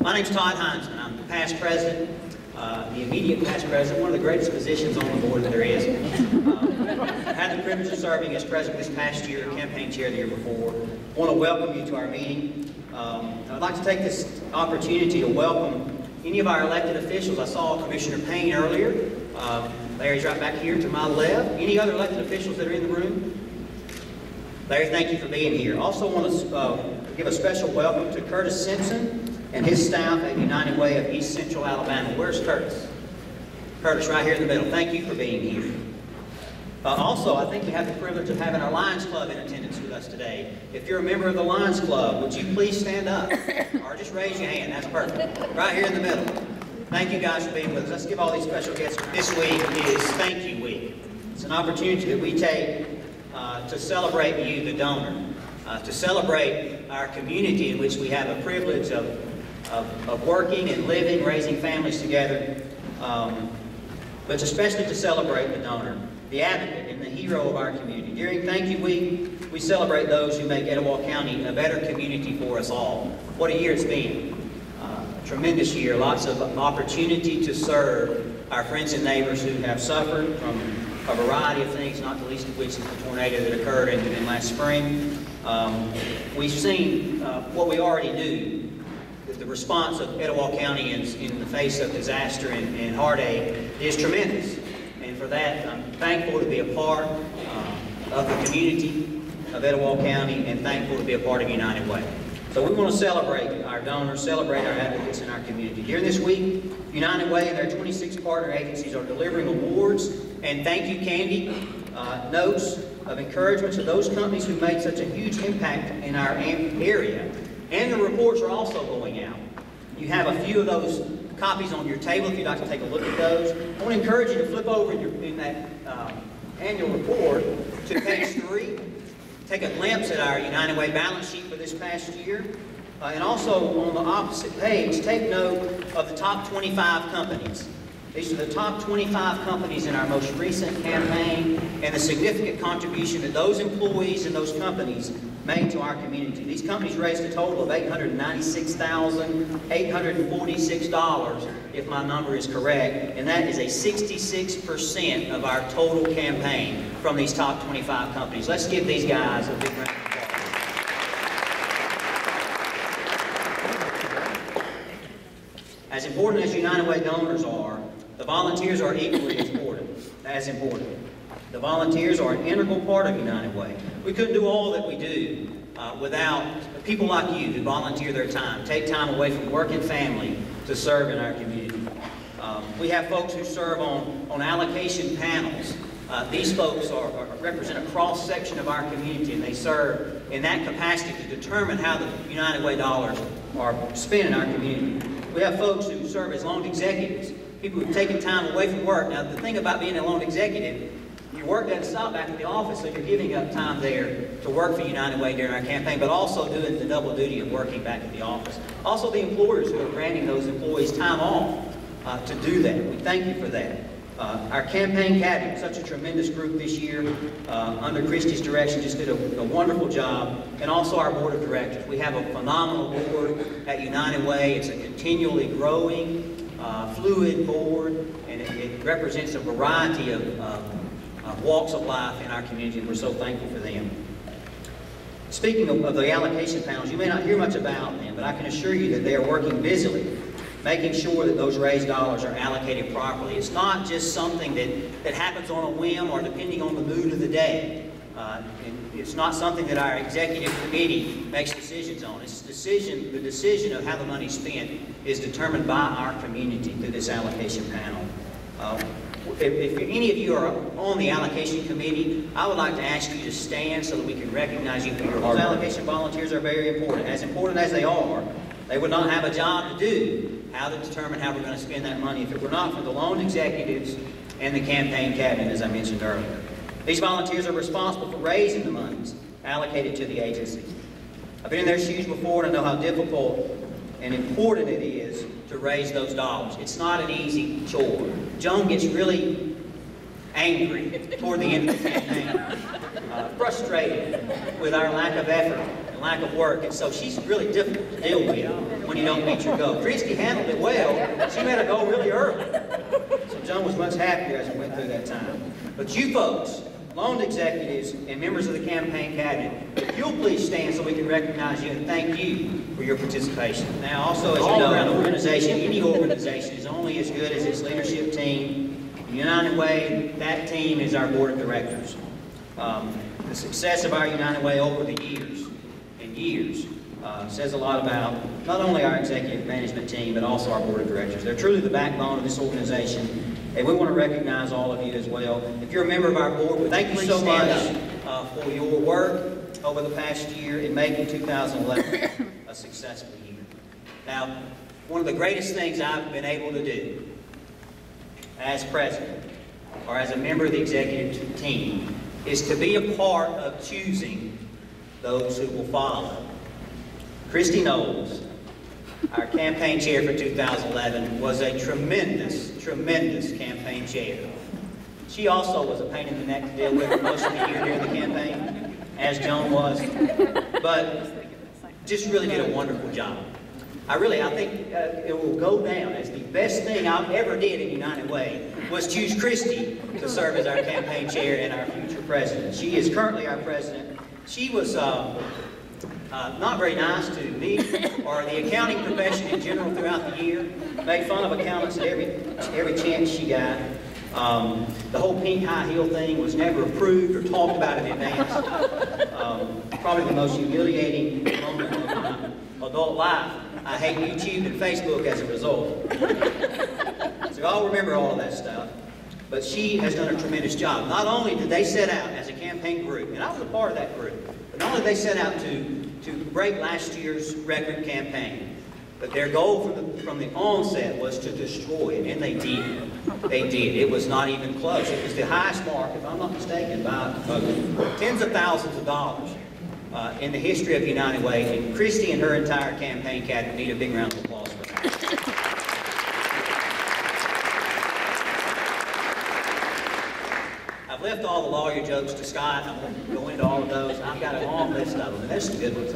My name's Todd Heinzman. I'm the past president, the immediate past president, one of the greatest positions on the board that there is. I had the privilege of serving as president this past year, campaign chair the year before. I want to welcome you to our meeting. I'd like to take this opportunity to welcome any of our elected officials. I saw Commissioner Payne earlier. Larry's right back here to my left. Any other elected officials that are in the room? Larry, thank you for being here. Also want to give a special welcome to Curtis Simpson and his staff at United Way of East Central Alabama. Where's Curtis? Curtis, right here in the middle. Thank you for being here. Also, I think we have the privilege of having our Lions Club in attendance with us today. If you're a member of the Lions Club, would you please stand up? Or just raise your hand. That's perfect. Right here in the middle. Thank you guys for being with us. Let's give all these special guests. This week is Thank You Week. It's an opportunity that we take to celebrate you, the donor, to celebrate our community in which we have a privilege of working and living, raising families together, but especially to celebrate the donor, the advocate and the hero of our community. During Thank You Week, we celebrate those who make Etowah County a better community for us all. What a year it's been. A tremendous year, lots of opportunity to serve our friends and neighbors who have suffered from a variety of things, not the least of which is the tornado that occurred in last spring. We've seen what we already knew, that the response of Etowah County in the face of disaster and heartache is tremendous. And for that, I'm thankful to be a part of the community of Etowah County and thankful to be a part of United Way. So we want to celebrate our donors, celebrate our advocates in our community. During this week, United Way and their 26 partner agencies are delivering awards and thank you candy notes of encouragement to those companies who made such a huge impact in our area. And the reports are also going out. You have a few of those copies on your table if you'd like to take a look at those. I want to encourage you to flip over in that annual report to page 3. Take a glimpse at our United Way balance sheet for this past year. And also on the opposite page, take note of the top 25 companies. These are the top 25 companies in our most recent campaign and the significant contribution that those employees and those companies made to our community. These companies raised a total of $896,846, if my number is correct, and that is a 66% of our total campaign from these top 25 companies. Let's give these guys a big round of applause. As important as United Way donors are, the volunteers are equally as important. The volunteers are an integral part of United Way. We couldn't do all that we do without people like you who volunteer their time, take time away from work and family to serve in our community. We have folks who serve on allocation panels. These folks represent a cross-section of our community, and they serve in that capacity to determine how the United Way dollars are spent in our community. We have folks who serve as loan executives, people who've taken time away from work. Now, the thing about being a loan executive, your work doesn't stop back at the office, so you're giving up time there to work for United Way during our campaign, but also doing the double duty of working back at the office. Also the employers who are granting those employees time off to do that. We thank you for that. Our campaign cabinet, such a tremendous group this year, under Christy's direction, just did a wonderful job, and also our board of directors. We have a phenomenal board at United Way. It's a continually growing, fluid board, and it represents a variety of walks of life in our community, and we're so thankful for them. Speaking of the allocation panels, you may not hear much about them, but I can assure you that they are working busily, making sure that those raised dollars are allocated properly. It's not just something that happens on a whim or depending on the mood of the day. It's not something that our executive committee makes decisions on. It's the decision of how the money is spent is determined by our community through this allocation panel. If any of you are on the allocation committee, I would like to ask you to stand so that we can recognize you. Those allocation volunteers are very important. As important as they are, they would not have a job to do how to determine how we're going to spend that money if it were not for the loan executives and the campaign cabinet, as I mentioned earlier. These volunteers are responsible for raising the monies allocated to the agency. I've been in their shoes before and I know how difficult and important it is to raise those dollars. It's not an easy chore. Joan gets really angry toward the end of the campaign. frustrated with our lack of effort and lack of work, and so she's really difficult to deal with when you don't meet your goal. Christy handled it well. She met a goal really early. So Joan was much happier as we went through that time. But you folks, loaned executives and members of the campaign cabinet, if you'll please stand so we can recognize you and thank you for your participation. Now, also, as you know, an organization, any organization is only as good as its leadership team. In United Way, that team is our board of directors. The success of our United Way over the years and years says a lot about not only our executive management team, but also our board of directors. They're truly the backbone of this organization. And we want to recognize all of you as well. If you're a member of our board, thank you so much for your work over the past year in making 2011 a successful year. Now, one of the greatest things I've been able to do as president or as a member of the executive team is to be a part of choosing those who will follow. Christy Knowles, our campaign chair for 2011, was a tremendous campaign chair. She also was a pain in the neck to deal with for most of the year during the campaign, as Joan was, but just really did a wonderful job. I think it will go down as the best thing I've ever did in United Way was choose Christy to serve as our campaign chair and our future president. She is currently our president. She was not very nice to me or the accounting profession in general throughout the year. Made fun of accountants at every chance she got. The whole pink high heel thing was never approved or talked about in advance. Probably the most humiliating moment of my adult life. I hate YouTube and Facebook as a result. So I'll remember all of that stuff. But she has done a tremendous job. Not only did they set out as a campaign group, and I was a part of that group, but not only did they set out to break last year's record campaign, but their goal from the onset was to destroy it, and they did. They did. It was not even close. It was the highest mark, if I'm not mistaken, by tens of thousands of dollars in the history of United Way, and Christy and her entire campaign cabinet need a big round of applause for that. I've left all the lawyer jokes to Scott. I won't go into all of those. I've got a long list of them, and there's some good ones.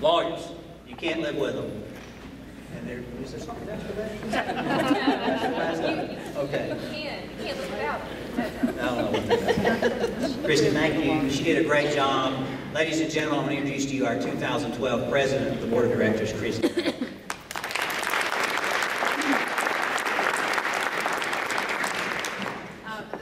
Lawyers, you can't live with them. And is there something else for that? Okay. You can't live without them. I don't know what that is. Christy, thank you. She did a great job. Ladies and gentlemen, I want to introduce to you our 2012 President of the Board of Directors, Christy.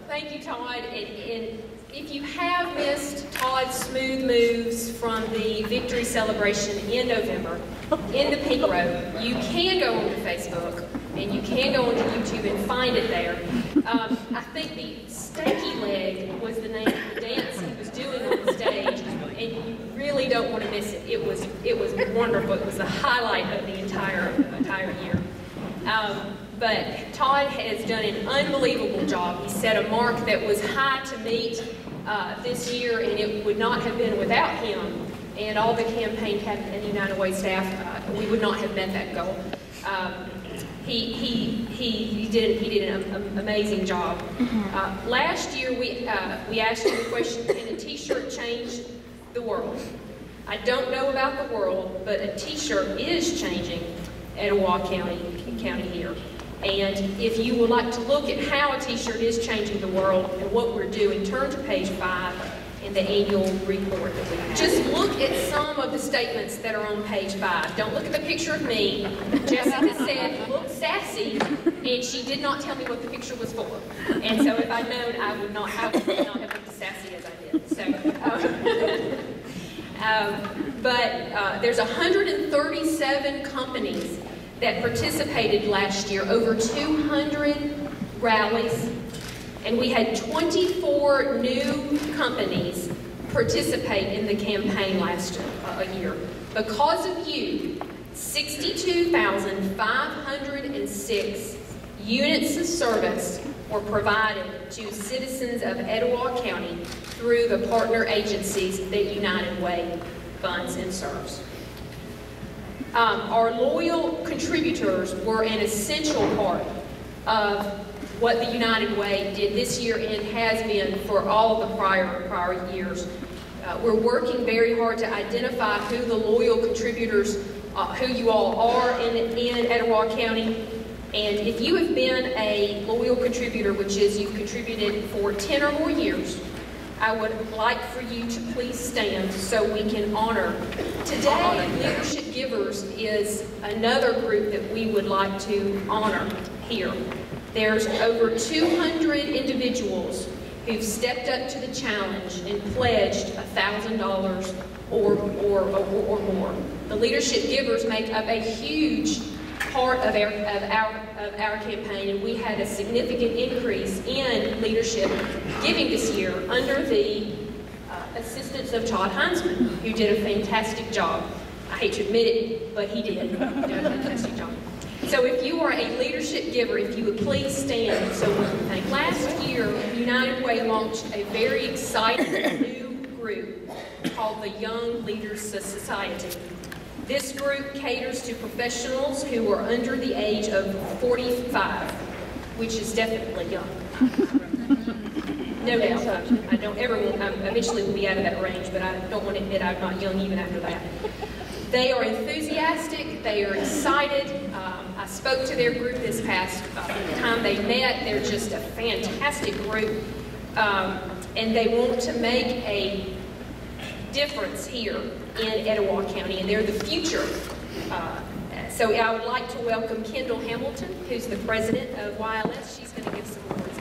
Thank you, Todd. And if you have missed Todd's smooth moves from the victory celebration in November in the Pink Road, you can go onto Facebook and you can go onto YouTube and find it there. I think the Stanky Leg was the name of the dance he was doing on the stage, and you really don't want to miss it. It was wonderful. It was the highlight of the entire year. But Todd has done an unbelievable job. He set a mark that was high to meet this year, and it would not have been without him and all the campaign cabinet and United Way staff. We would not have met that goal. He did an amazing job. Last year we asked him the question: can a T-shirt change the world? I don't know about the world, but a T-shirt is changing Etowah County here. And if you would like to look at how a T-shirt is changing the world and what we're doing, turn to page 5 in the annual report that we have. Just look at some of the statements that are on page 5. Don't look at the picture of me. Jessica said, look sassy, and she did not tell me what the picture was for. And so if I'd known, I would not have looked as sassy as I did. So, there's 137 companies that participated last year, over 200 rallies, and we had 24 new companies participate in the campaign last year. Because of you, 62,506 units of service were provided to citizens of Etowah County through the partner agencies that United Way funds and serves. Our loyal contributors were an essential part of what the United Way did this year and has been for all of the prior years. We're working very hard to identify who the loyal contributors, who you all are in Etowah County. And if you have been a loyal contributor, which is you've contributed for 10 or more years, I would like for you to please stand so we can honor. Today, Leadership Givers is another group that we would like to honor here. There's over 200 individuals who've stepped up to the challenge and pledged $1,000 or more. The Leadership Givers make up a huge part of our campaign, and we had a significant increase in leadership giving this year under the assistance of Todd Heinzman, who did a fantastic job. I hate to admit it, but he did a fantastic job. So if you are a leadership giver, if you would please stand so we can thank. Last year, United Way launched a very exciting new group called the Young Leaders Society. This group caters to professionals who are under the age of 45, which is definitely young. No doubt. I don't ever want, I eventually will be out of that range, but I don't want to admit I'm not young even after that. They are enthusiastic, they are excited. I spoke to their group this past time they met. They're just a fantastic group, and they want to make a difference here in Etowah County, and they're the future. So I would like to welcome Kendall Hamilton, who's the president of YLS. She's going to give some words.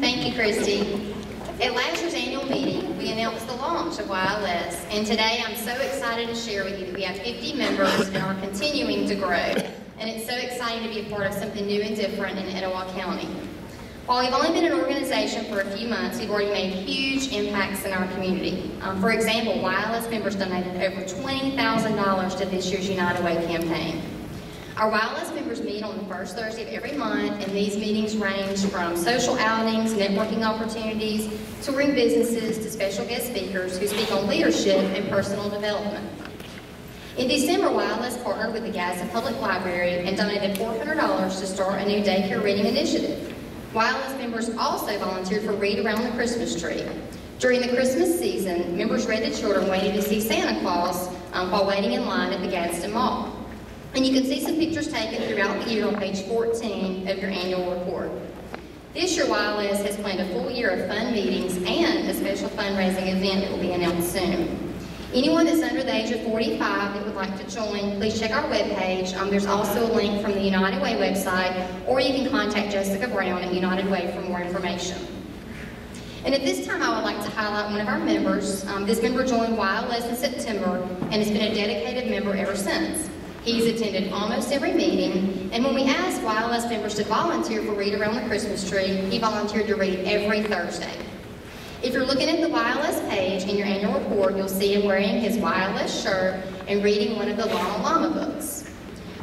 Thank you, Christy. At last year's annual meeting, we announced the launch of YLS, and today I'm so excited to share with you that we have 50 members and are continuing to grow. And it's so exciting to be a part of something new and different in Etowah County. While we've only been an organization for a few months, we've already made huge impacts in our community. For example, YLS members donated over $20,000 to this year's United Way campaign. Our YLS members meet on the first Thursday of every month, and these meetings range from social outings, networking opportunities, touring businesses, to special guest speakers who speak on leadership and personal development. In December, YLS partnered with the Gadsden Public Library and donated $400 to start a new daycare reading initiative. YLS members also volunteered for Read Around the Christmas Tree. During the Christmas season, members read to children waiting to see Santa Claus while waiting in line at the Gadsden Mall. And you can see some pictures taken throughout the year on page 14 of your annual report. This year, YLS has planned a full year of fun meetings and a special fundraising event that will be announced soon. Anyone that's under the age of 45 that would like to join, please check our webpage. There's also a link from the United Way website, or you can contact Jessica Brown at United Way for more information. And at this time, I would like to highlight one of our members. This member joined YLS in September and has been a dedicated member ever since. He's attended almost every meeting, and when we asked YLS members to volunteer for Read Around the Christmas Tree, he volunteered to read every Thursday. If you're looking at the YLS page in your annual report, you'll see him wearing his YLS shirt and reading one of the Llama Llama books.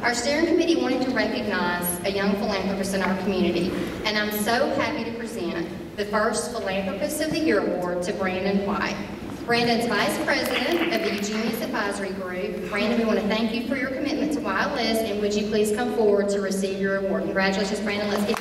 Our steering committee wanted to recognize a young philanthropist in our community, and I'm so happy to present the first Philanthropist of the Year award to Brandon White. Brandon's Vice President of the Eugenius Advisory Group. Brandon, we want to thank you for your commitment to YLS, and would you please come forward to receive your award. Congratulations, Brandon. Let's give